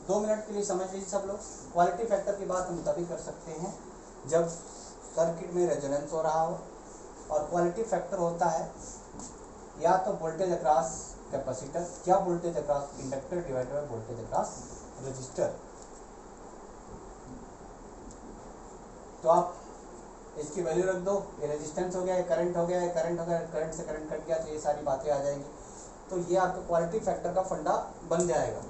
2 minute के लिए समझ लीजिए सब लोग। क्वालिटी फैक्टर की बात हम तभी कर सकते हैं जब सर्किट में रेजोनेंस हो रहा हो, और क्वालिटी फैक्टर होता है या तो वोल्टेज अक्रॉस कैपेसिटर या voltage across inductor divided by voltage across register. तो आप इसकी वैल्यू रख दो, ये रेजिस्टेंस हो गया, ये करंट हो गया, ये करंट हो गया, करंट से करंट कट गया, तो ये सारी बातें आ जाएंगी। तो ये आपका क्वालिटी फैक्टर का फंडा बन जाएगा।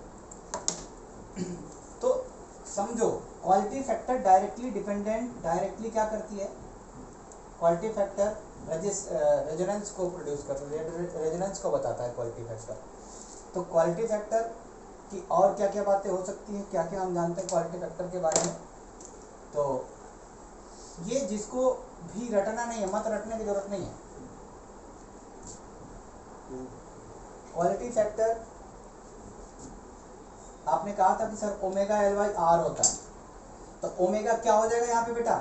तो समझो quality factor directly dependent, directly क्या करती है, क्वालिटी फैक्टर रेजोनेंस को प्रोड्यूस करता है, रेजोनेंस को बताता है क्वालिटी फैक्टर। तो क्वालिटी फैक्टर की और क्या क्या बातें हो सकती हैं, क्या क्या हम जानते हैं क्वालिटी फैक्टर के बारे में। तो ये जिसको भी रटना नहीं है, मत रटने की जरूरत नहीं है। क्वालिटी फैक्टर आपने कहा था कि sir omega L by R होता है, तो ओमेगा क्या हो जाएगा यहाँ पे बेटा,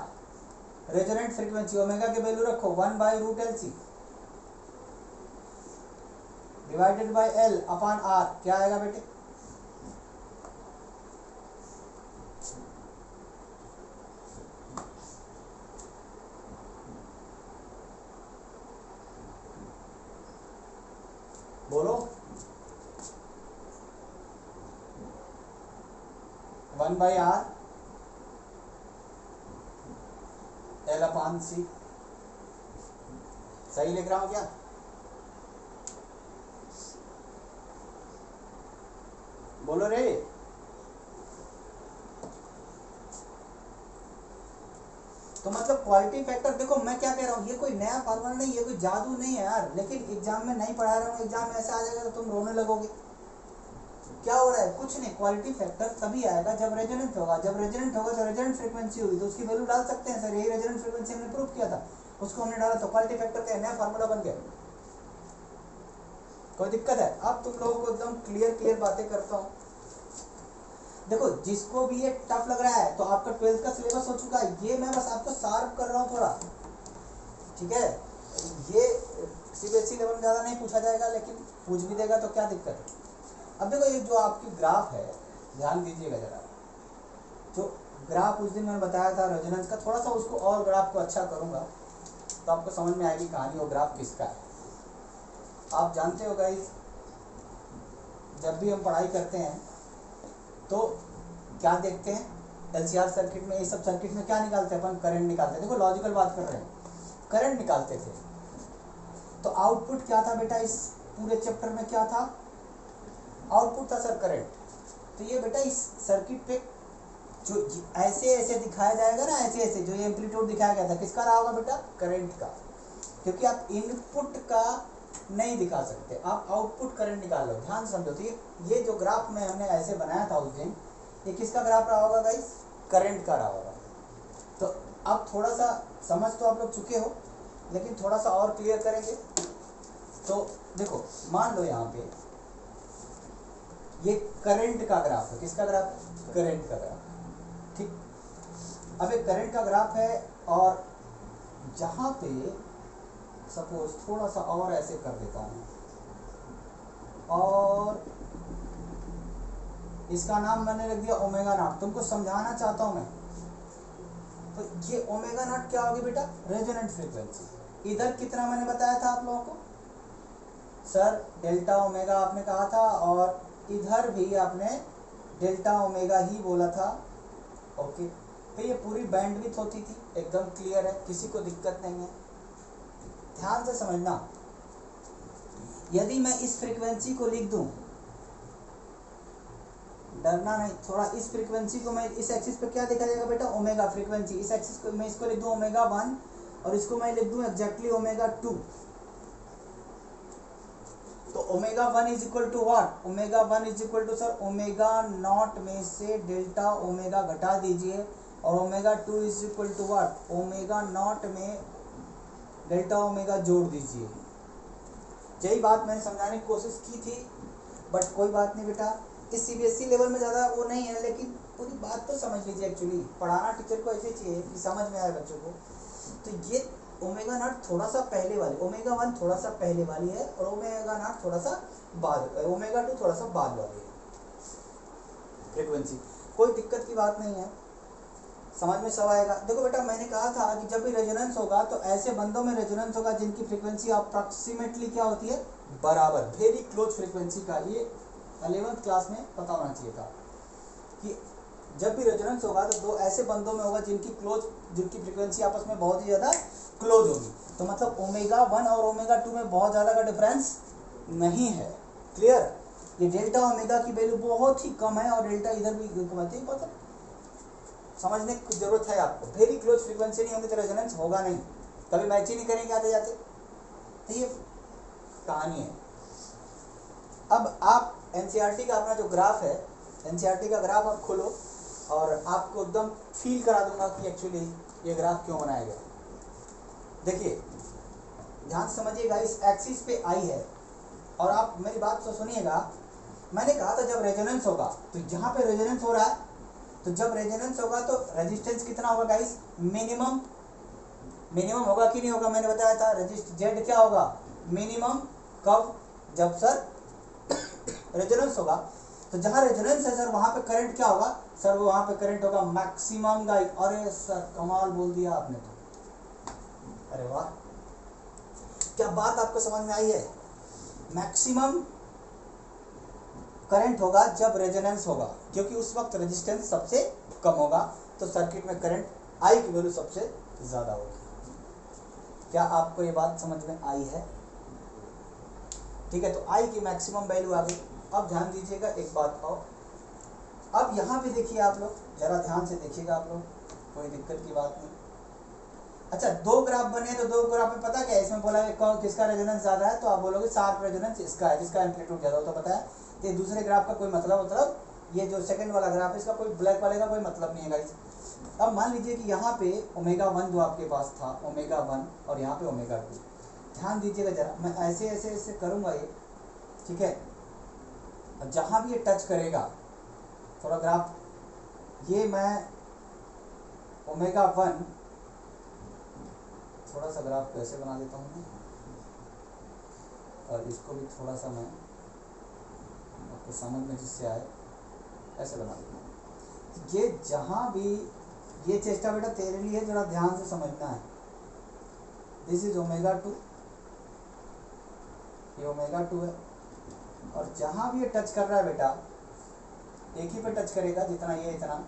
रेजोनेंट फ्रीक्वेंसी। ओमेगा की वैल्यू रखो 1/√LC divided by L upon R, क्या आएगा बेटे, बोलो 1/R L अपॉन C। सही लिख रहा हूं क्या? बोलो रे। तो मतलब क्वालिटी फैक्टर, देखो मैं क्या कह रहा हूँ, ये कोई नया फार्मूला नहीं, ये कोई जादू नहीं है यार, लेकिन एग्जाम में नहीं पढ़ा रहा हूँ, एग्जाम में ऐसा आ जाएगा तो तुम रोने लगोगे। क्या हो रहा है, कुछ नहीं, क्वालिटी फैक्टर तभी आएगा जब रेजोनेंट होगा, जब रेजोनेंट होगा तो रेजोनेंट फ्रीक्वेंसी होगी, तो उसकी वैल्यू डाल सकते हैं सर, यही रेजोनेंट फ्रीक्वेंसी हमने प्रूव किया था, उसको हमने डाला तो क्वालिटी फैक्टर का नया फार्मूला बन गया। कोई दिक्कत है? अब तुम लोगों को एकदम क्लियर बातें करता हूँ। देखो जिसको भी ये टफ लग रहा है, तो आपका 12th का सिलेबस हो चुका है, ये मैं बस आपको शार्प कर रहा हूँ थोड़ा, ठीक है। ये सीबीएसई लेवल में ज़्यादा नहीं पूछा जाएगा, लेकिन पूछ भी देगा तो क्या दिक्कत है। अब देखो ये जो आपकी ग्राफ है, ध्यान दीजिएगा जरा, जो ग्राफ उस दिन मैंने बताया था रेजोनेंस का, थोड़ा सा उसको और ग्राफ को अच्छा करूँगा तो आपको समझ में आएगी कहानी वो ग्राफ किसका है। आप जानते हो गाइस, जब भी हम पढ़ाई करते हैं तो क्या देखते हैं, एलसीआर सर्किट में, ये सब सर्किट में क्या निकालते हैं अपन, करंट निकालते हैं। देखो लॉजिकल बात कर रहे हैं, करंट निकालते थे, तो आउटपुट क्या था बेटा, इस पूरे चैप्टर में क्या था, आउटपुट था सर करंट। तो ये बेटा इस सर्किट पे जो ऐसे ऐसे दिखाया जाएगा ना, ऐसे ऐसे जो ये एम्पलीट्यूड दिखाया गया था, किसका रहा होगा बेटा, करंट का, क्योंकि आप इनपुट का नहीं दिखा सकते, आप आउटपुट करंट निकाल लो। ध्यान समझो, तो ये जो ग्राफ में हमने ऐसे बनाया था उस दिन, ये किसका ग्राफ रहा होगा गाइस, करंट का रहा होगा। तो अब थोड़ा सा समझ तो आप लोग चुके हो, लेकिन थोड़ा सा और क्लियर करेंगे। तो देखो मान लो यहाँ पे ये करंट का ग्राफ है, किसका ग्राफ, करंट का ग्राफ, ठीक। अब एक करंट का ग्राफ है, और जहाँ पे सपोज थोड़ा सा और ऐसे कर देता हूँ, और इसका नाम मैंने रख दिया ओमेगा नॉट, तुमको समझाना चाहता हूँ मैं। तो ये ओमेगा नॉट क्या होगी बेटा, रेजोनेंट फ्रीक्वेंसी। इधर कितना मैंने बताया था आप लोगों को, सर डेल्टा ओमेगा आपने कहा था, और इधर भी आपने डेल्टा ओमेगा ही बोला था, ओके। तो ये पूरी बैंडविड्थ होती थी, एकदम क्लियर है, किसी को दिक्कत नहीं है। ध्यान से समझना, यदि मैं इस फ्रीक्वेंसी को लिख दूं, डरना नहीं, थोड़ा इस फ्रीक्वेंसी को मैं इस एक्सिस पे क्या देखा जाएगा बेटा, ओमेगा फ्रीक्वेंसी, इस एक्सिस को मैं इसको लिख दूं ओमेगा 1, और इसको मैं लिख दूं एग्जैक्टली ओमेगा 2। तो omega 1 is equal to what, omega 1 is equal to sir omega nought में से डेल्टा ओमेगा घटा दीजिए, और omega 2 is equal to what, omega nought में डेल्टा ओमेगा जोड़ दीजिए। यही बात मैंने समझाने की कोशिश की थी, बट कोई बात नहीं बेटा, इस सीबीएसई लेवल में ज़्यादा वो नहीं है, लेकिन पूरी बात तो समझ लीजिए। एक्चुअली पढ़ाना टीचर को ऐसे चाहिए कि समझ में आए बच्चों को। तो ये ओमेगा नॉट थोड़ा सा पहले वाली, ओमेगा 1 थोड़ा सा पहले वाली है, और ओमेगा नॉट थोड़ा सा बाद, ओमेगा 2 थोड़ा सा बाद वाली है। फ्रीक्वेंसी। कोई दिक्कत की बात नहीं है, समझ में सब आएगा। देखो बेटा मैंने कहा था कि जब भी रेजोनेंस होगा तो ऐसे बंदों में रेजोनेंस होगा जिनकी फ्रीक्वेंसी अप्रॉक्सीमेटली क्या होती है, बराबर, वेरी क्लोज फ्रीक्वेंसी का। ये 11th क्लास में पता होना चाहिए था कि जब भी रेजोनेंस होगा तो दो ऐसे बंदों में होगा जिनकी फ्रीक्वेंसी आपस में बहुत ही ज़्यादा क्लोज होगी। तो मतलब ओमेगा 1 और ओमेगा 2 में बहुत ज़्यादा का डिफरेंस नहीं है। क्लियर? ये डेल्टा ओमेगा की वैल्यू बहुत ही कम है और डेल्टा इधर भी कम है। पता समझने की जरूरत है आपको। वेरी क्लोज फ्रीक्वेंसी नहीं होगी तो रेजोनेंस होगा नहीं, कभी मैच ही नहीं करेंगे आते जाते। तो ये कहानी है। अब आप एनसीईआरटी का अपना जो ग्राफ है, एनसीईआरटी का ग्राफ आप खोलो और आपको एकदम फील करा दूंगा कि एक्चुअली ये ग्राफ क्यों बनाया गया। देखिए ध्यान से समझिएगा, इस एक्सिस पे आई है और आप मेरी बात तो सुनिएगा। मैंने कहा था जब रेजोनेंस होगा तो यहाँ पे रेजोनेंस हो रहा है, तो जब रेजोनेंस होगा तो रेजिस्टेंस कितना होगा गाइस, मिनिमम होगा कि नहीं होगा। मैंने बताया था जेड क्या होगा, मिनिमम। कब, जब सर रेजोनेंस होगा। तो जहाँ रेजोनेंस है सर वहाँ पे करंट क्या होगा सर, वो वहाँ पे करंट होगा मैक्सिमम गाइस। अरे सर कमाल बोल दिया आपने तो, अरे वाह, क्या बात आपको समझ में आई है। मैक्सिमम करंट होगा जब रेजोनेंस होगा, क्योंकि उस वक्त रेजिस्टेंस सबसे कम होगा, तो सर्किट में करंट आई की वैल्यू सबसे ज़्यादा होगी। क्या आपको ये बात समझ में आई है? ठीक है, तो आई की मैक्सिमम वैल्यू आ गई। अब ध्यान दीजिएगा एक बात और, अब यहाँ पे देखिए आप लोग, जरा ध्यान से देखिएगा आप लोग, कोई दिक्कत की बात नहीं। अच्छा, दो ग्राफ बने तो दो ग्राफ में पता क्या है, इसमें बोला है किसका रेजोनेंस ज़्यादा है, तो आप बोलोगे शार्प रेजोनेंस इसका है, जिसका एम्पलीट्यूड ज़्यादा होता पता है। तो ये दूसरे ग्राफ का कोई मतलब ये जो सेकंड वाला ग्राफ है इसका कोई ब्लैक वाले का कोई मतलब नहीं है गाइस। अब मान लीजिए कि यहाँ पे ओमेगा 1 जो आपके पास था, ओमेगा 1 और यहाँ पे ओमेगा 2। ध्यान दीजिएगा जरा, मैं ऐसे ऐसे ऐसे करूँगा ये, ठीक है। जहाँ भी ये टच करेगा, थोड़ा ग्राफ, ये मैं ओमेगा 1 थोड़ा सा ग्राफ को ऐसे बना देता हूँ और इसको भी थोड़ा सा मैं आपको समझ में जिससे आए ऐसे बना देता हूँ। ये जहाँ भी ये चेष्टा बेटा तेरे लिए जरा ध्यान से समझना है। दिस इज ओमेगा 2, ये ओमेगा 2 है और जहाँ भी ये टच कर रहा है बेटा, एक ही पे टच करेगा, जितना ये इतना,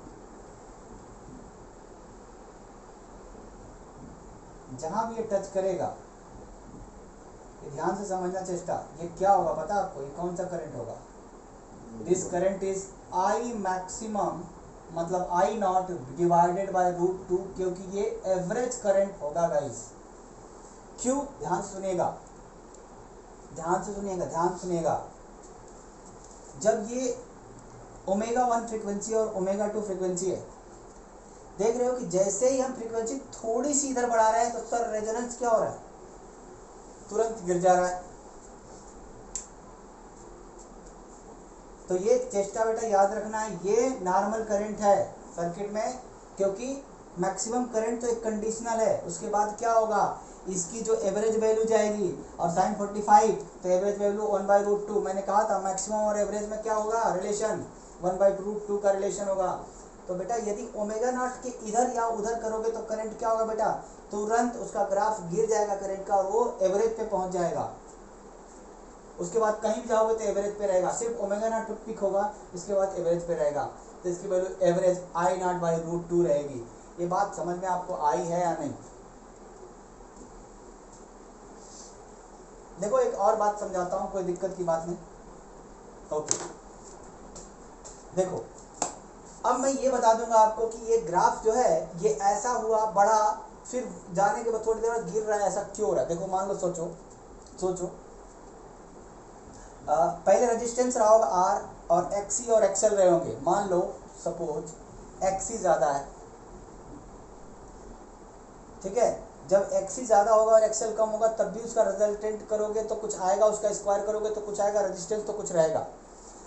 जहाँ भी ये टच करेगा, ये ध्यान से समझना चेष्टा, ये क्या होगा पता आपको, ये कौन सा करंट होगा, this current is I maximum, मतलब आई नॉट डिवाइडेड बाय √2, क्योंकि ये एवरेज करंट होगा गाइस। क्यों? ध्यान से सुनिएगा, ध्यान से सुनिएगा, ध्यान सुनिएगा। जब ये ओमेगा 1 फ्रीक्वेंसी और ओमेगा 2 फ्रीक्वेंसी है, देख रहे हो कि जैसे ही हम फ्रीक्वेंसी थोड़ी सी इधर बढ़ा रहे हैं तो सर रेजोनेंस क्या हो रहा है, तुरंत गिर जा रहा है। तो ये चेष्टा बेटा याद रखना है, ये नॉर्मल करंट है सर्किट में, क्योंकि मैक्सिमम करंट तो एक कंडीशनल है। उसके बाद क्या होगा, इसकी जो एवरेज वैल्यू जाएगी और sin 45, तो एवरेज वैल्यू 1/√2। मैंने कहा था मैक्सिमम और एवरेज में क्या होगा रिलेशन, 1/√2 का रिलेशन होगा। तो बेटा यदि ओमेगा नॉट के इधर या उधर करोगे तो करंट क्या होगा बेटा, तुरंत उसका ग्राफ गिर जाएगा करंट का और वो एवरेज पे पहुंच जाएगा। उसके बाद कहीं भी जाओगे तो एवरेज पे रहेगा, सिर्फ ओमेगा नॉट पिक होगा, इसके बाद एवरेज पे रहेगा। तो इसकी वैल्यू एवरेज I0/√2 रहेगी। ये बात समझ में आपको आई है या नहीं? देखो एक और बात समझाता हूँ, कोई दिक्कत की बात नहीं। ओके, देखो अब मैं ये बता दूंगा आपको कि ये ग्राफ जो है ये ऐसा हुआ बड़ा, फिर जाने के बाद थोड़ी देर बाद गिर रहा है, ऐसा क्यों हो रहा है? देखो मान लो, सोचो पहले रेजिस्टेंस रहा होगा R और XC और XL रहे होंगे। मान लो सपोज XC ज़्यादा है, ठीक है। जब XC ज़्यादा होगा और XL कम होगा तब भी उसका रिजल्टेंट करोगे तो कुछ आएगा, उसका स्क्वायर करोगे तो कुछ आएगा, रेजिस्टेंस तो कुछ रहेगा।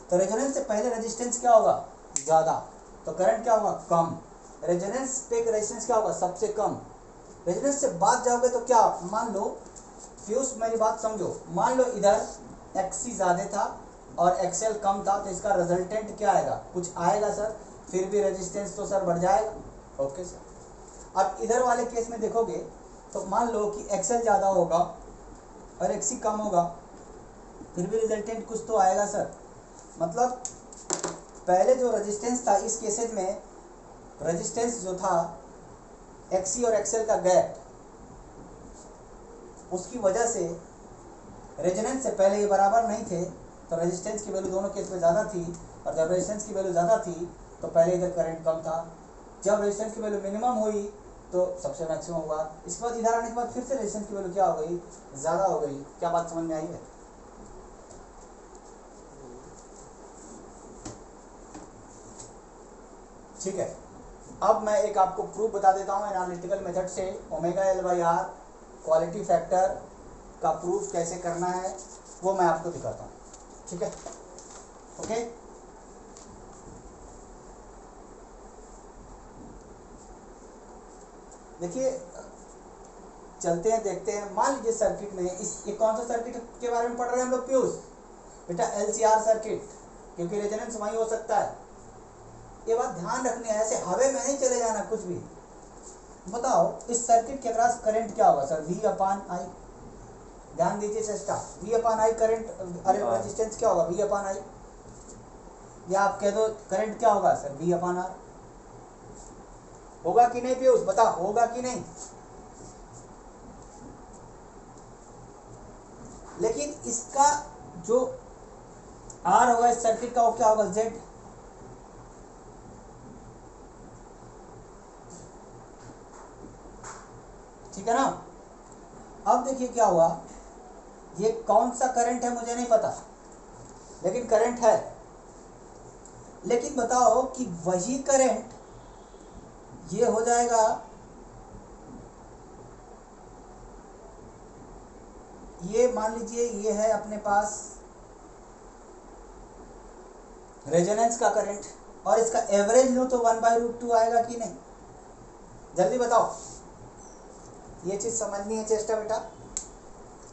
तो रेजोनेंस से पहले रेजिस्टेंस क्या होगा, ज़्यादा, तो करंट क्या होगा, कम। रेजोनेंस पे रेजिस्टेंस क्या होगा, सबसे कम। रेजोनेंस से बाद जाओगे तो क्या, मान लो फ्यूज, मेरी बात समझो, मान लो इधर XC ज़्यादा था और एक्सेल कम था तो इसका रिजल्टेंट क्या आएगा, कुछ आएगा सर, फिर भी रेजिस्टेंस तो सर बढ़ जाएगा। Okay sir. अब इधर वाले केस में देखोगे तो मान लो कि एक्सेल ज़्यादा होगा और एक्सी कम होगा, फिर भी रिजल्टेंट कुछ तो आएगा सर। मतलब पहले जो रेजिस्टेंस था इस केसेस में रेजिस्टेंस जो था एक्सी और एक्सेल का गैप, उसकी वजह से रेजोनेंस से पहले ये बराबर नहीं थे तो रेजिस्टेंस की वैल्यू दोनों केस में ज़्यादा थी, और जब रेजिस्टेंस की वैल्यू ज़्यादा थी तो पहले इधर करंट कम था, जब रेजिस्टेंस की वैल्यू मिनिमम हुई तो सबसे मैक्सिमम हुआ, इसके बाद इधर आने के बाद फिर से रेजिस्टेंस की वैल्यू क्या हो गई, ज़्यादा हो गई। क्या बात समझ में आई है? ठीक है। अब मैं एक आपको प्रूफ बता देता हूँ एनालिटिकल मेथड से, omega L by R quality factor का प्रूफ कैसे करना है वो मैं आपको दिखाता हूँ। ठीक है, ओके। देखिए चलते हैं देखते हैं। मान लीजिए सर्किट में ये कौन सा सर्किट के बारे में पढ़ रहे हैं हम लोग पीयूष? बेटा एलसीआर सर्किट, क्योंकि रेजोनेंस वहीं हो सकता है। ये बात ध्यान रखनी है, ऐसे हवे में नहीं चले जाना कुछ भी। बताओ इस सर्किट के अक्रॉस करंट क्या होगा सर? V अपान आई। ध्यान दीजिए चेष्टा, V अपान आई करंट, अरे रेजिस्टेंस क्या होगा? V अपान आई। या आप कह दो करंट क्या होगा सर? V upon R. होगा कि नहीं पीयूष? बता, होगा कि नहीं? लेकिन इसका जो R होगा इस सर्किट का वो क्या होगा? Z। ठीक है ना? अब देखिए क्या हुआ, ये कौन सा करंट है मुझे नहीं पता, लेकिन करंट है। लेकिन बताओ कि वही करंट ये हो जाएगा, ये मान लीजिए ये है अपने पास रेजोनेंस का करंट, और इसका एवरेज लो तो 1/√2 आएगा कि नहीं? जल्दी बताओ, ये चीज समझनी है चेष्टा बेटा।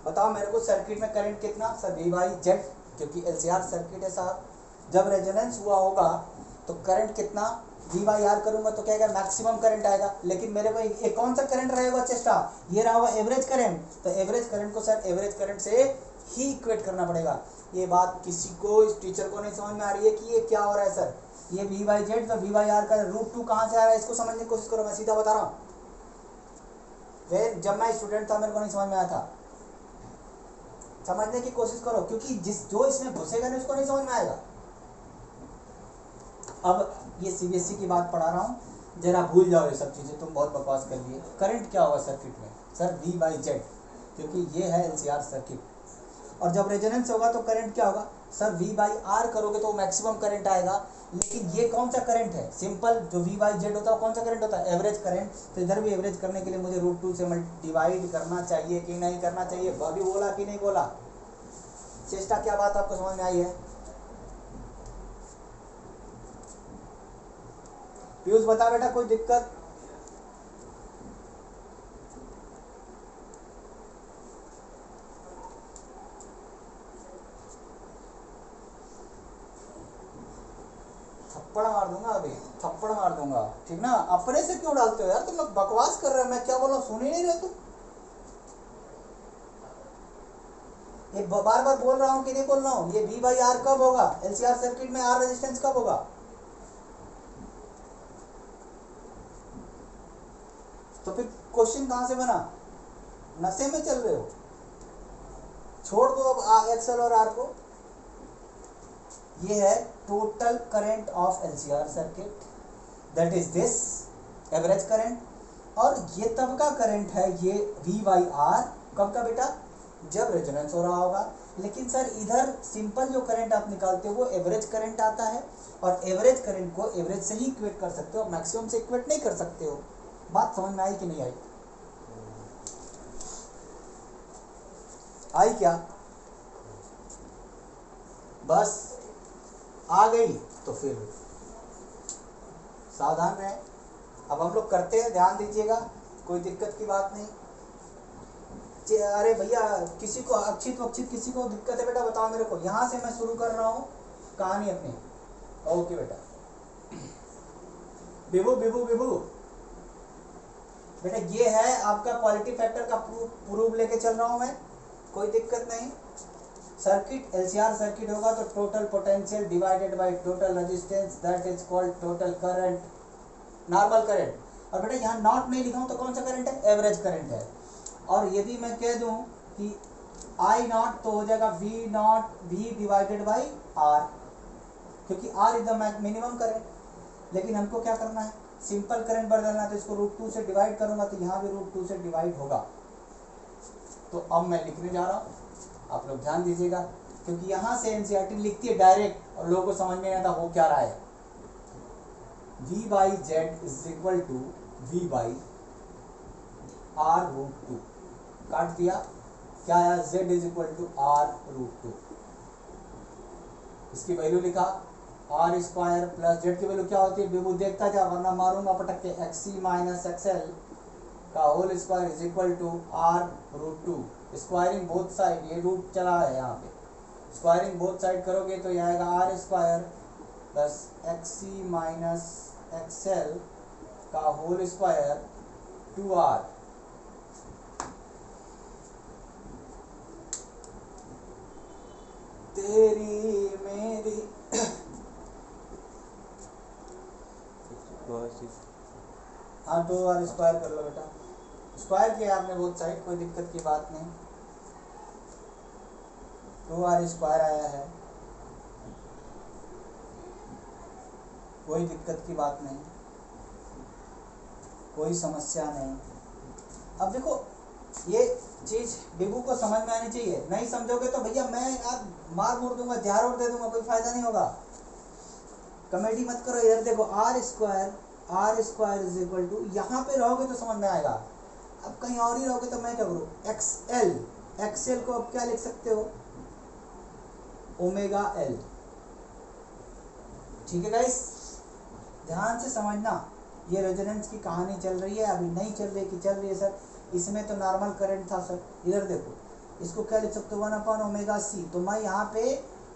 बताओ मेरे को सर्किट में करंट कितना सर? V/Z, क्योंकि LCR सर्किट है साहब। जब रेजोनेंस हुआ होगा तो करंट कितना? V/R करूंगा तो क्या आएगा? मैक्सिमम करंट आएगा। लेकिन मेरे को एक कौन सा करंट रहेगा चेष्टा? ये रहा हुआ एवरेज करंट। तो एवरेज करंट को सर एवरेज करंट से ही इक्वेट करना पड़ेगा। ये बात किसी को, इस टीचर को नहीं समझ में आ रही है कि ये क्या हो रहा है सर? ये V/Z तो V/R का √2 कहाँ से आ रहा है, इसको समझने की कोशिश करो। मैं सीधा बता रहा हूँ, जब मैं स्टूडेंट था मेरे को नहीं समझ में आया था। समझने की कोशिश करो, क्योंकि जो इसमें घुसेगा नहीं उसको नहीं समझ में आएगा। अब ये CBSE की बात पढ़ा रहा हूँ, जरा भूल जाओ ये सब चीज़ें, तुम बहुत बकवास कर लिए। करंट क्या होगा सर्किट में सर? V/Z, क्योंकि ये है LCR सर्किट। और जब रेजोनेंस होगा तो करंट क्या होगा सर? V/R करोगे तो मैक्सिमम करंट आएगा। लेकिन ये कौन सा करंट है? सिंपल, जो V/Z होता है कौन सा करंट होता है? Average current. तो इधर भी एवरेज करने के लिए मुझे √2 से डिवाइड करना चाहिए कि नहीं करना चाहिए? भाभी बोला कि नहीं बोला? चेष्टा, क्या बात आपको समझ में आई है? पीयूष बता बेटा, कोई दिक्कत? थप्पड़ मार दूंगा, अभी थप्पड़ मार दूंगा, ठीक ना? अपने से क्यों डालते हो यार? तुम लोग बकवास कर रहे हो, मैं क्या बोल रहा हूँ सुन ही नहीं रहे तुम। ये बार बार बोल रहा हूँ कि नहीं बोल रहा हूँ? ये V/R कब होगा? LCR सर्किट में R रेजिस्टेंस कब होगा? तो फिर क्वेश्चन कहाँ से बना? नशे में चल रहे हो? छोड़ दो अब एक्सेल और आर को। ये है total current of LCR circuit, that is this average current. और ये तब का करंट है, ये V/R कब का बेटा? जब रेजोनेंस हो रहा होगा। लेकिन सर इधर सिंपल जो करंट आप निकालते हो वो एवरेज करंट आता है, और एवरेज करंट को एवरेज से ही इक्वेट कर सकते हो, मैक्सिमम से इक्वेट नहीं कर सकते हो। बात समझ में आई कि नहीं आई? आई क्या? बस आ गई तो फिर सावधान रहे। अब हम लोग करते हैं, ध्यान दीजिएगा, कोई दिक्कत की बात नहीं। अरे भैया किसी को अक्षित किसी को दिक्कत है बेटा बताओ मेरे को। यहाँ से मैं शुरू कर रहा हूँ कहानी अपनी। ओके बेटा। विभू विभू विभू बेटा ये है आपका क्वालिटी फैक्टर का प्रूफ लेके चल रहा हूँ मैं, कोई दिक्कत नहीं। सर्किट एलसीआर सर्किट होगा तो total potential divided by total resistance, that is called total current, normal current. और बेटा यहाँ नॉट नहीं लिखा हूँ तो कौन सा करंट है? एवरेज करंट है। और यदि मैं कह दूं कि आई नॉट तो हो जाएगा V naught V divided by R, क्योंकि R is the minimum current. लेकिन हमको क्या करना है? सिंपल करंट बदलना है, तो इसको √2 से डिवाइड करूंगा तो यहाँ भी √2 से डिवाइड होगा। तो अब मैं लिखने जा रहा हूँ, आप लोग ध्यान दीजिएगा, क्योंकि यहाँ से एनसीईआरटी लिखती है डायरेक्ट और लोगों को समझ में नहीं आता हो क्या रहा है। V by Z is equal to V by R√2, काट दिया, क्या आया? Z is equal to R√2। इसकी वैल्यू लिखा R स्क्वायर प्लस जेड की वैल्यू क्या होती है? बेबू देखता जा वरना मारूंगा पटक के। XC माइनस XL का whole square is equal to R√2। Squaring both side, ये रूट चला है यहाँ पे, स्क्वायरिंग बोथ साइड करोगे तो ये आएगा R square plus XC minus XL का होल स्क्वायर 2R। तेरी मेरी हाँ 2R स्क्वायर कर लो बेटा। स्क्वायर किया आपने बोथ साइड, कोई दिक्कत की बात नहीं। 2R स्क्वायर आया है, कोई दिक्कत की बात नहीं, कोई समस्या नहीं। अब देखो ये चीज बेबू को समझ में आनी चाहिए, नहीं समझोगे तो भैया मैं आप मार मोड़ दूंगा, झाड़ उड़ दे दूंगा, कोई फायदा नहीं होगा। कमेडी मत करो। इधर देखो R square is equal to, यहाँ पे रहोगे तो समझ में आएगा। अब कहीं और ही रहोगे तो मैं क्या करूँ? XL को अब क्या लिख सकते हो? Omega L। ठीक है गाइस, ध्यान से समझना, ये रेजोनेंस की कहानी चल रही है, अभी नहीं चल रही कि चल रही है सर। इसमें तो नॉर्मल करंट था सर। इधर देखो, इसको क्या लिख सकते हो? 1/ωc। तो मैं यहाँ पे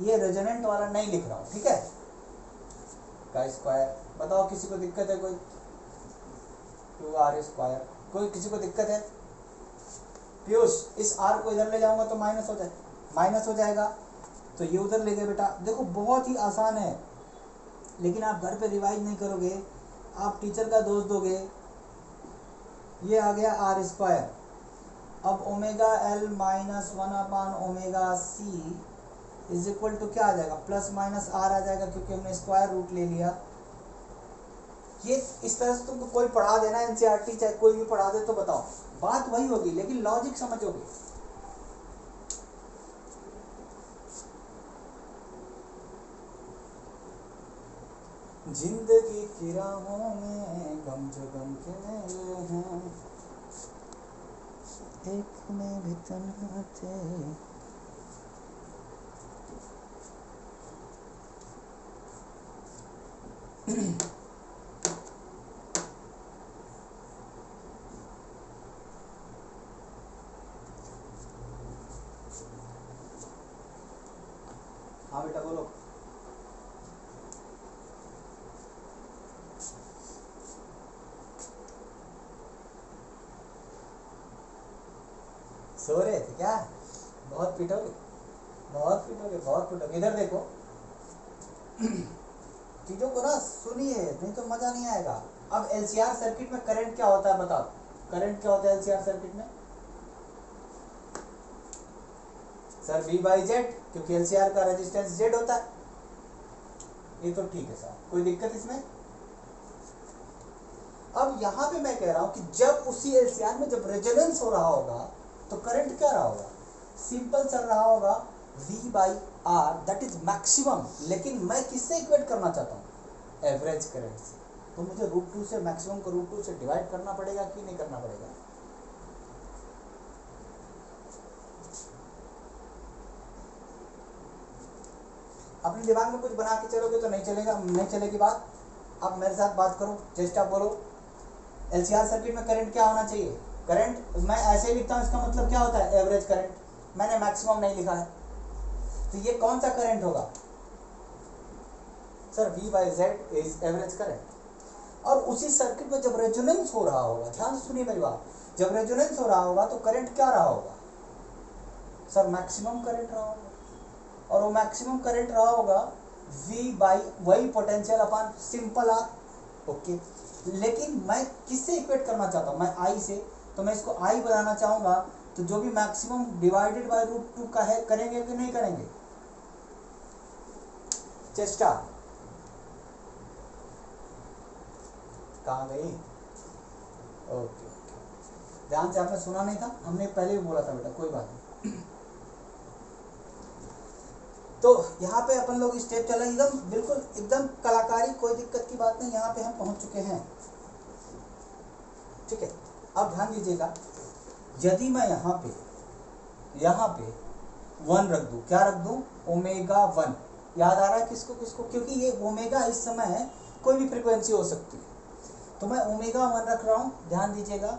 ये रेजोनेंट वाला नहीं लिख रहा हूँ, ठीक है? का स्क्वायर, बताओ किसी को दिक्कत है? कोई 2R स्क्वायर, कोई किसी को दिक्कत है? पीयूष इस R को इधर ले जाऊंगा तो माइनस हो जाएगा, तो ये उधर ले गए बेटा। देखो बहुत ही आसान है, लेकिन आप घर पे रिवाइज नहीं करोगे, आप टीचर का दोष दोगे। ये आ गया R स्क्वायर। अब omega L minus 1/ωc is equal to क्या आ जाएगा? प्लस माइनस R आ जाएगा, क्योंकि हमने स्क्वायर रूट ले लिया। ये इस तरह से तुमको कोई पढ़ा देना, एनसीईआरटी चाहे कोई भी पढ़ा दे तो बताओ, बात वही होगी, लेकिन लॉजिक समझोगे। जिंदगी की राहों में गम जो गम के मेले हैं, एक में भी तन्हा थे। हाँ बेटा बोलो। सो रहे थे क्या? बहुत पिटोगे, बहुत पिटोगे, बहुत पिटोगे। इधर देखो चीजों को ना सुनिए, नहीं तो मजा नहीं आएगा। अब एलसीआर सर्किट में करंट क्या होता है बताओ? करंट क्या होता है एलसीआर सर्किट में? सर V बाई जेड, क्योंकि एलसीआर का रेजिस्टेंस जेड होता है। ये तो ठीक है सर, कोई दिक्कत इसमें? अब यहाँ पे मैं कह रहा हूं कि जब उसी एलसीआर में जब रेजोनेंस हो रहा होगा तो करंट क्या रहा होगा? सिंपल चल रहा होगा V by R, that is maximum. लेकिन मैं किससे इक्वेट करना चाहता हूँ? एवरेज करंट से। तो मुझे √2 से मैक्सिमम को √2 से डिवाइड करना पड़ेगा कि नहीं करना पड़ेगा? अपने दिमाग में कुछ बना के चलोगे तो नहीं चलेगा, नहीं चलेगी बात। आप मेरे साथ बात करो, चेष्टा बोलो। एलसीआर सर्किट में करंट क्या होना चाहिए? करंट मैं ऐसे ही लिखता हूँ, इसका मतलब क्या होता है एवरेज करंट, मैंने मैक्सिमम नहीं लिखा है। तो ये कौन सा करंट होगा sir, V by Z is average current. और उसी सर्किट में जब रेजोनेंस हो रहा होगा, ध्यान से सुनिए मेरी बात, जब रेजोनेंस हो रहा होगा तो करंट क्या रहा होगा सर, मैक्सिमम करंट रहा होगा। और वो मैक्सिमम करंट रहा होगा V बाई वही potential upon simple R. Okay, लेकिन मैं किससे इक्वेट करना चाहता हूँ, मैं I से, तो मैं इसको I बनाना चाहूंगा, तो जो भी मैक्सिमम डिवाइडेड बाय √2 का है, करेंगे कि नहीं करेंगे चेष्टा, कहाँ गई? ओके ओके, ध्यान से, आपने सुना नहीं था, हमने पहले भी बोला था बेटा, कोई बात नहीं। तो यहाँ पे अपन लोग स्टेप चला एकदम बिल्कुल एकदम कलाकारी, कोई दिक्कत की बात नहीं, यहाँ पे हम पहुँच चुके हैं। ठीक है, अब ध्यान दीजिएगा, यदि मैं यहाँ पे 1 रख दूँ, क्या रख दूँ, ओमेगा 1, याद आ रहा है किसको किसको, क्योंकि ये ओमेगा इस समय कोई भी फ्रीक्वेंसी हो सकती है, तो मैं ओमेगा 1 रख रहा हूँ, ध्यान दीजिएगा,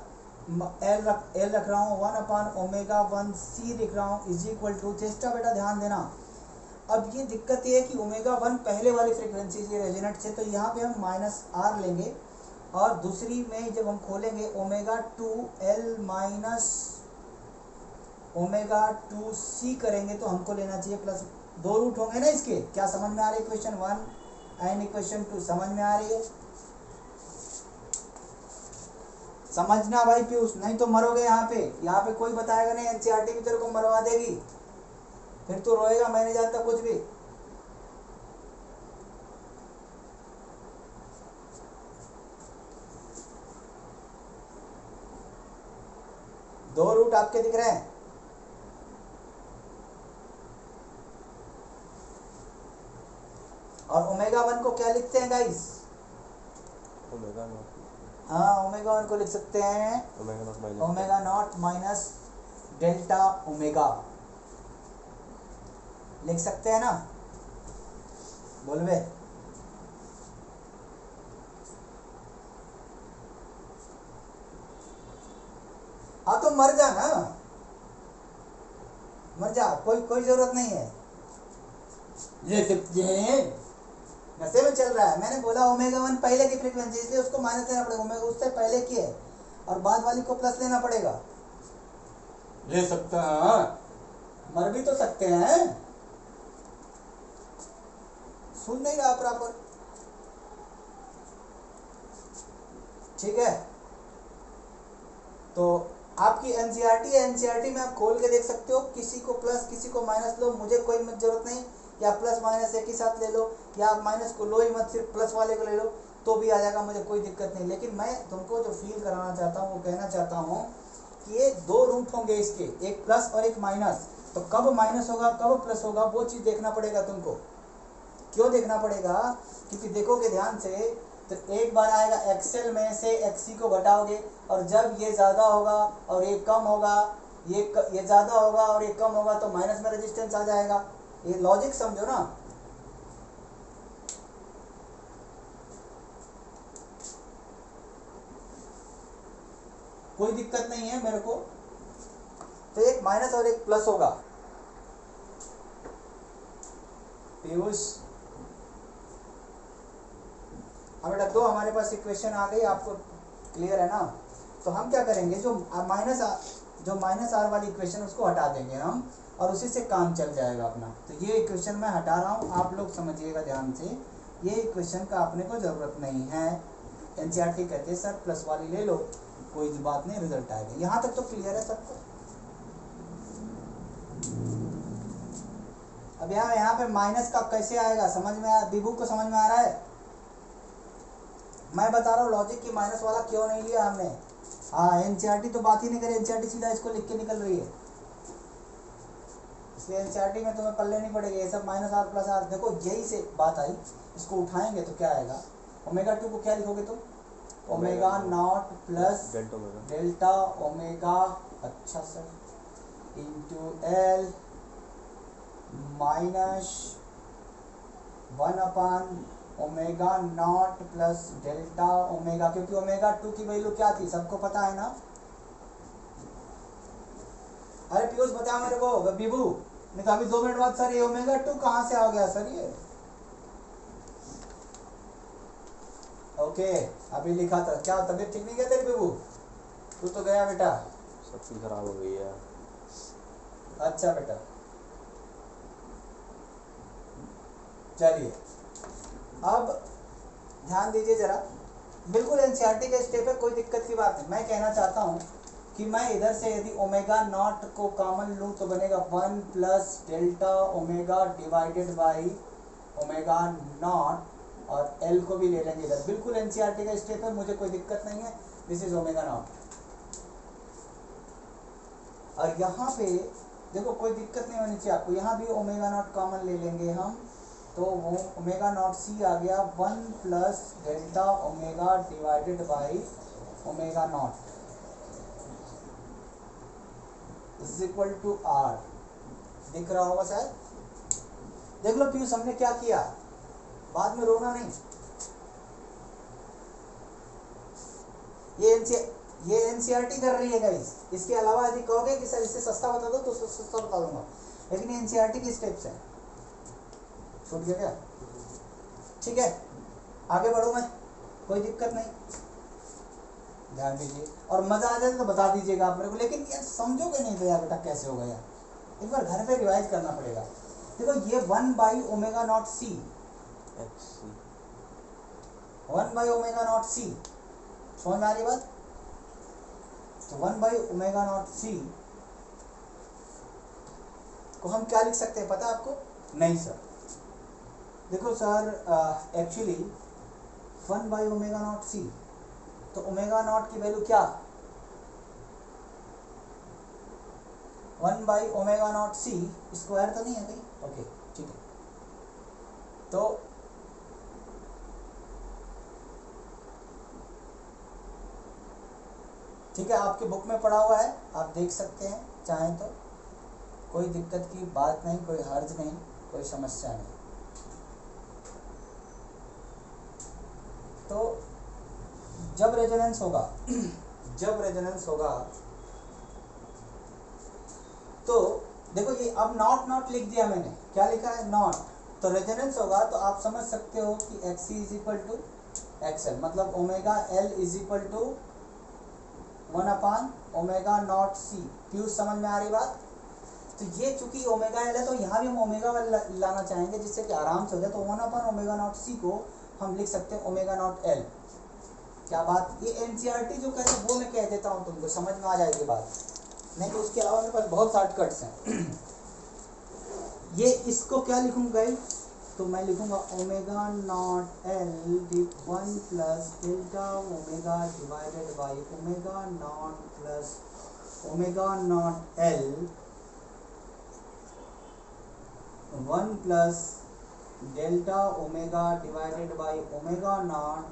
एल रख रहा हूँ 1 अपान ओमेगा 1 सी लिख रहा हूँ इज इक्वल टू, चेष्टा बेटा ध्यान देना। अब ये दिक्कत ये है कि ओमेगा 1 पहले वाली फ्रीक्वेंसी से रेजोनेट से, तो यहाँ पे हम माइनस आर लेंगे, और दूसरी में जब हम खोलेंगे ओमेगा 2 एल माइनस ओमेगा 2 सी करेंगे, तो हमको लेना चाहिए प्लस, 2 रूट होंगे ना इसके, क्या समझ में आ रही है? इक्वेशन 1 एंड इक्वेशन 2 समझ में आ रही है? समझना भाई पीयूष, नहीं तो मरोगे यहाँ पे कोई बताएगा नहीं, एनसीईआरटी भी तेरे को मरवा देगी, फिर तो रोएगा, मैं नहीं जानता कुछ भी। दो रूट आपके दिख रहे हैं, और ओमेगा 1 को क्या लिखते हैं गाइस? ओमेगा नॉट, हाँ ओमेगा 1 को लिख सकते हैं omega naught minus delta omega, लिख सकते हैं ना, बोलवे? हाँ तो मर जा ना, मर जा, कोई जरूरत नहीं है, ले सकते हैं, नशे में चल रहा है। मैंने बोला ओमेगा 1 पहले की फ्रीक्वेंसी, इसलिए उसको माइनस लेना पड़ेगा, ओमेगा उससे पहले की है, और बाद वाली को प्लस लेना पड़ेगा। ले सकते हैं, मर भी तो सकते हैं, सुन नहीं रहा प्रॉपर, ठीक है? तो आपकी एनसीईआरटी में आप खोल के देख सकते हो, किसी को प्लस किसी को माइनस लो, मुझे कोई जरूरत नहीं, या प्लस माइनस एक ही साथ ले लो, या आप माइनस को लो ही मत, सिर्फ प्लस वाले को ले लो तो भी आ जाएगा, मुझे कोई दिक्कत नहीं। लेकिन मैं तुमको जो फील कराना चाहता हूँ, वो कहना चाहता हूँ कि ये 2 रूट होंगे इसके, एक प्लस और एक माइनस, तो कब माइनस होगा कब प्लस होगा वो चीज़ देखना पड़ेगा तुमको। क्यों देखना पड़ेगा? क्योंकि देखोगे ध्यान से, तो एक बार आएगा एक्सेल में से एक्सी को घटाओगे, और जब ये ज़्यादा होगा और ये कम होगा, ये ज़्यादा होगा और ये कम होगा, तो माइनस में रेजिस्टेंस आ जाएगा। ये लॉजिक समझो ना। कोई दिक्कत नहीं है मेरे को, तो एक माइनस और एक प्लस होगा। पीयूष, अब बेटा दो हमारे पास इक्वेशन आ गई, आपको क्लियर है ना? तो हम क्या करेंगे, जो माइनस आर वाली इक्वेशन उसको हटा देंगे हम, और उसी से काम चल जाएगा अपना। तो ये इक्वेशन मैं हटा रहा हूँ, आप लोग समझिएगा ध्यान से, ये इक्वेशन का अपने को ज़रूरत नहीं है। एनसीईआरटी कहते हैं सर प्लस वाली ले लो, कोई बात नहीं, रिजल्ट आएगा। यहाँ तक तो क्लियर है सबको? अब यहाँ पे माइनस का कैसे आएगा, समझ में आया? विभू को समझ में आ रहा है? मैं बता रहा हूँ लॉजिक की, माइनस वाला क्यों नहीं लिया हमने। हाँ, एनसीईआरटी तो बात ही नहीं करे, एनसीईआरटी सीधा इसको लिख के निकल रही है, इसलिए एनसीईआरटी में तुम्हें पल्ले नहीं पड़ेगा ये सब माइनस आर प्लस आर। देखो यही से बात आई, इसको उठाएंगे तो क्या आएगा, ओमेगा 2 को क्या लिखोगे तुम, omega not plus delta omega, अच्छा sir, into L minus 1 upon omega not plus delta omega, क्योंकि ओमेगा 2 की वैल्यू क्या थी सबको पता है ना, अरे पीयूष बताओ मेरे को, बीबू ने कहा अभी 2 मिनट बाद सर ये ओमेगा 2 कहाँ से आ गया सर ये? ओके अभी लिखा था। क्या तबीयत ठीक नहीं क्या तेरी बीबू? तू तो गया बेटा। सब चीज खराब हो गई है। अच्छा बेटा चलिए अब ध्यान दीजिए जरा, बिल्कुल एनसीईआरटी का स्टेप है, कोई दिक्कत की बात नहीं। मैं कहना चाहता हूँ कि मैं इधर से यदि ओमेगा नॉट को कॉमन लूँ तो बनेगा 1 plus delta omega divided by omega not, और एल को भी ले लेंगे इधर। बिल्कुल एनसीईआरटी का स्टेप है, मुझे कोई दिक्कत नहीं है। This is omega naught. और यहाँ पे देखो कोई दिक्कत नहीं होनी चाहिए आपको, यहाँ भी ओमेगा नॉट कॉमन ले लेंगे हम, तो वो ओमेगा नॉट सी आ गया 1 plus delta omega divided by omega nought is equal to R. दिख रहा होगा शायद, देख लो पीयूष हमने क्या किया, बाद में रोना नहीं। ये एनसीईआरटी कर रही है गाइस, इसके अलावा यदि कहोगे कि सर इससे सस्ता बता दो तो सस्ता बता दूंगा, लेकिन ये एनसीईआरटी की स्टेप्स है। छूट गया क्या? ठीक है आगे बढ़ो, मैं कोई दिक्कत नहीं, ध्यान दीजिए। और मजा आ जाए तो बता दीजिएगा आप मेरे को, लेकिन यार समझोगे नहीं तो यार बेटा कैसे होगा यार, एक बार घर पे रिवाइज करना पड़ेगा। देखो ये 1 by omega naught C, 1 by omega naught C, समझ में आ रही बात? तो 1 बाई ओमेगा नॉट सी को हम क्या लिख सकते हैं पता है आपको? नहीं सर, देखो sir actually 1 by omega naught C, तो ओमेगा नॉट की वैल्यू क्या? 1 by omega naught C square तो नहीं है कहीं? ओके ठीक है, तो ठीक है आपके बुक में पढ़ा हुआ है, आप देख सकते हैं चाहें तो, कोई दिक्कत की बात नहीं, कोई हर्ज नहीं, कोई समस्या नहीं। तो जब रेजोनेंस होगा जब रेजोनेंस होगा तो देखो ये अब नॉट नॉट लिख दिया मैंने, क्या लिखा है? नॉट। तो रेजोनेंस होगा तो आप समझ सकते हो कि XC is equal to XL, मतलब omega L is equal to 1 upon omega naught C. Piyush समझ में आ रही बात? तो ये चूंकि ओमेगा L है तो यहाँ भी हम ओमेगा लाना चाहेंगे जिससे कि आराम से हो जाए, तो 1 अपान ओमेगा नॉट सी को हम लिख सकते हैं ओमेगा नॉट L। क्या बात? ये एनसीईआरटी जो कहते हैं वो मैं कह देता हूँ, तुमको समझ में आ जाएगी बात, नहीं तो उसके अलावा मेरे पास बहुत शॉर्टकट्स हैं। ये इसको क्या लिखूंगा? तो मैं लिखूंगा omega nought L 1 plus delta omega divided by omega not plus omega nought L 1 plus delta omega divided by omega nought,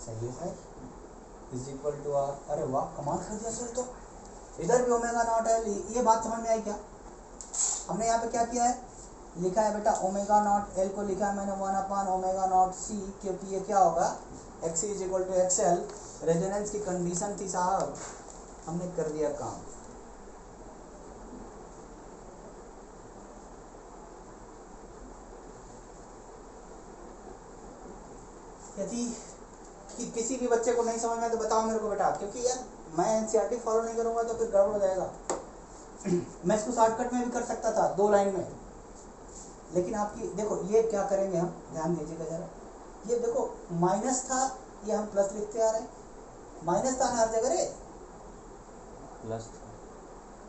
सही है sir, is equal to R. अरे वाह कमाल कर दिया सर, तो इधर भी ओमेगा नॉट है। ये बात समझ में आई क्या? हमने यहाँ पे क्या किया है, लिखा है बेटा ओमेगा नॉट एल को लिखा है मैंने 1 अपान ओमेगा नॉट सी, क्योंकि ये क्या होगा XC is equal to XL। Resonance की कंडीशन थी साहब, हमने कर दिया काम। यदि कि किसी भी बच्चे को नहीं समझ में तो बताओ मेरे को बेटा, क्योंकि यार मैं एनसीईआरटी फॉलो नहीं करूँगा तो फिर गड़बड़ हो जाएगा। मैं इसको शॉर्टकट में भी कर सकता था 2 लाइन में, लेकिन आपकी देखो ये क्या करेंगे हम, ध्यान दीजिएगा जरा। ये देखो माइनस था, ये हम प्लस लिखते आ रहे हैं, माइनस था ना हर जगह रे, प्लस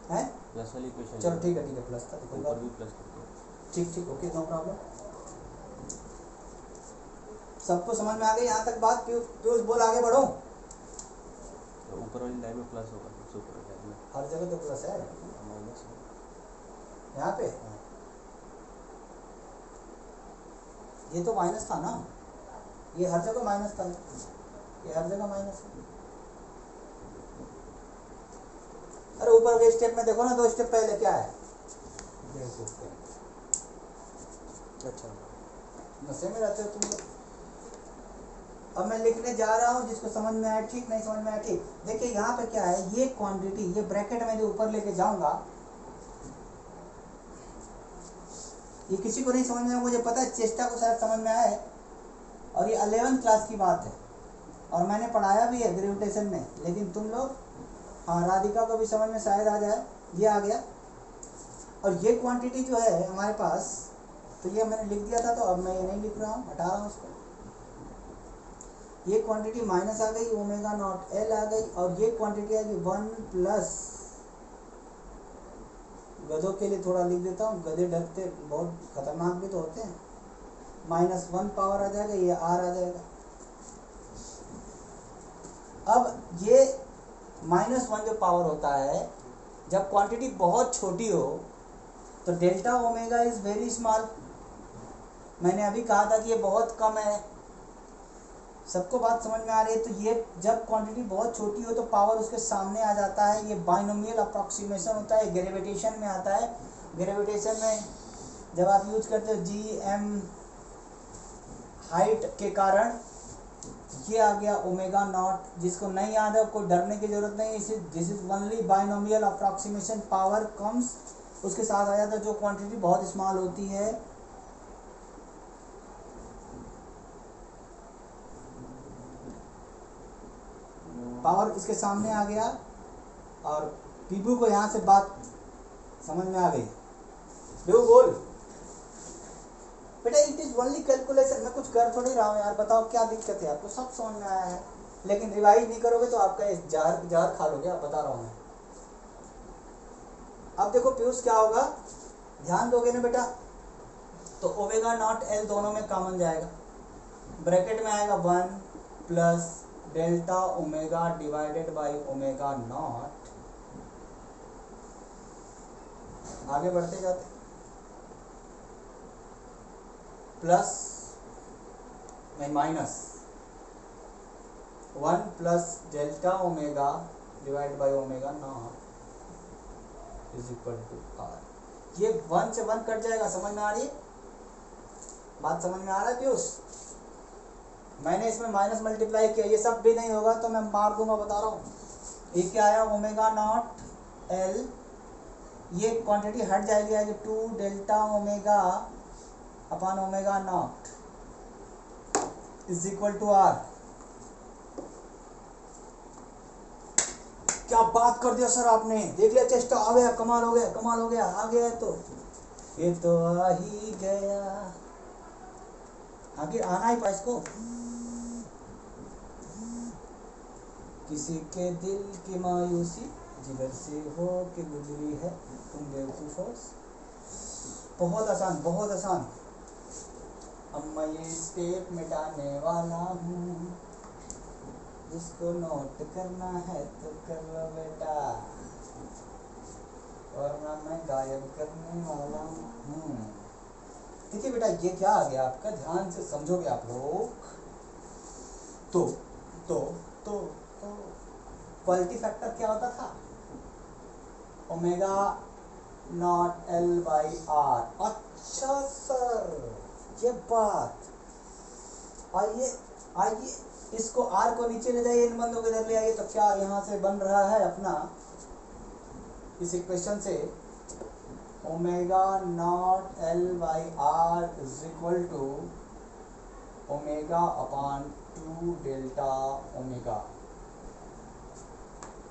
है प्लस वाली इक्वेशन। चलो ठीक है प्लस था, कोई बात भी नहीं, प्लस कर दो। ठीक ओके नो प्रॉब्लम। सबको समझ में आ गई यहाँ तक बात? पीयूष बोल आगे बढ़ो। तो ऊपर वाली लाइन में प्लस होगा, सबसे ऊपर वाली लाइन में हर जगह तो प्लस है, माइनस है यहाँ पे ये तो माइनस था ना, ये हर जगह माइनस था, ये हर जगह माइनस है। अरे ऊपर के स्टेप में देखो ना, 2 स्टेप पहले क्या है, अच्छा नशे में रहते हो तुम लोग। अब मैं लिखने जा रहा हूँ, जिसको समझ में आया ठीक, नहीं समझ में आया ठीक। देखिए यहाँ पे क्या है, ये क्वांटिटी, ये ब्रैकेट में जो ऊपर लेके जाऊंगा, ये किसी को नहीं समझ में आया, मुझे पता है चेष्टा को शायद समझ में आया है, और ये 11th क्लास की बात है और मैंने पढ़ाया भी है ग्रेविटेशन में, लेकिन तुम लोग, हाँ राधिका को भी समझ में शायद आ जाए, ये आ गया। और ये क्वांटिटी जो है हमारे पास, तो ये मैंने लिख दिया था, तो अब मैं ये नहीं लिख रहा हूँ, हटा रहा हूँ उसको। ये क्वांटिटी माइनस आ गई, ओमेगा नॉट एल आ गई, और ये क्वांटिटी आ गई 1 प्लस, गधों के लिए थोड़ा लिख देता हूँ, गधे डरते बहुत खतरनाक भी तो होते हैं, -1 पावर आ जाएगा, ये आर आ जाएगा। अब ये -1 जो पावर होता है, जब क्वांटिटी बहुत छोटी हो तो delta omega is very small. मैंने अभी कहा था कि ये बहुत कम है, सबको बात समझ में आ रही है। तो ये जब क्वांटिटी बहुत छोटी हो तो पावर उसके सामने आ जाता है, ये बाइनोमियल अप्रॉक्सीमेशन होता है, ग्रेविटेशन में आता है। ग्रेविटेशन में जब आप यूज करते हो जी एम हाइट के कारण, ये आ गया ओमेगा नॉट, जिसको नहीं याद है कोई डरने की जरूरत नहीं, this is only binomial approximation, power comes उसके साथ आ जाता है, जो क्वांटिटी बहुत स्मॉल होती है। पावर इसके सामने आ गया, और पीबू को यहाँ से बात समझ में आ गई। पीबू बोल बेटा, इट इज ओनली कैलकुलेशन, मैं कुछ कर थोड़ी रहा हूँ यार, बताओ क्या दिक्कत है आपको, सब समझ में आया है, लेकिन रिवाइज नहीं करोगे तो आपका जहर खा लोगे, आप बता रहा हूँ मैं। अब देखो पीयूष क्या होगा, ध्यान दोगे ना बेटा, तो ओमेगा नॉट एल दोनों में कॉमन जाएगा, ब्रैकेट में आएगा 1 plus delta omega divided by omega nought. आगे बढ़ते जाते, प्लस नहीं minus 1 plus delta omega divide by omega nought is equal to R. ये 1 से 1 कट जाएगा, समझ में आ रही है बात, समझ में आ रहा है पीयूष? मैंने इसमें माइनस मल्टीप्लाई किया, ये सब भी नहीं होगा तो मैं मार दूंगा, बता रहा हूँ। ये क्या आया, ओमेगा नॉट एल, ये क्वांटिटी हट जाएगी, आएगी 2 delta omega upon omega nought is equal to R. क्या बात कर दिया सर आपने, देख लिया, चेष्टा आ गया, कमाल हो गया, कमाल हो गया, आ गया तो ये तो आ ही गया, आगे आना ही पास को। किसी के दिल की मायूसी जिधर से हो के गुजरी है, तुम बेवकूफों। बहुत आसान, बहुत आसान। अब मैं ये स्टेप मिटाने वाला हूँ, जिसको नोट करना है तो कर लो बेटा, वरना मैं गायब करने वाला हूँ। देखिए बेटा, ये क्या आ गया आपका, ध्यान से समझोगे आप लोग तो क्वालिटी फैक्टर क्या होता था, omega nought L by R. अच्छा सर, ये बात, आइए आइए इसको आर को नीचे ले जाइए, इन बंदों को इधर ले आइए, तो क्या यहाँ से बन रहा है अपना, इस इक्वेशन से omega nought L by R is equal to omega upon 2 delta omega.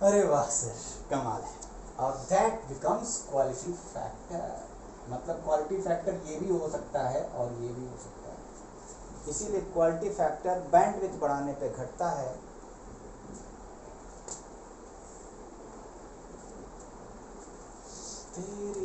अरे वाह सर, कमाल है। और दैट बिकम्स क्वालिटी फैक्टर, मतलब क्वालिटी फैक्टर ये भी हो सकता है और ये भी हो सकता है, इसीलिए क्वालिटी फैक्टर बैंडविड्थ बढ़ाने पे घटता है। तेरे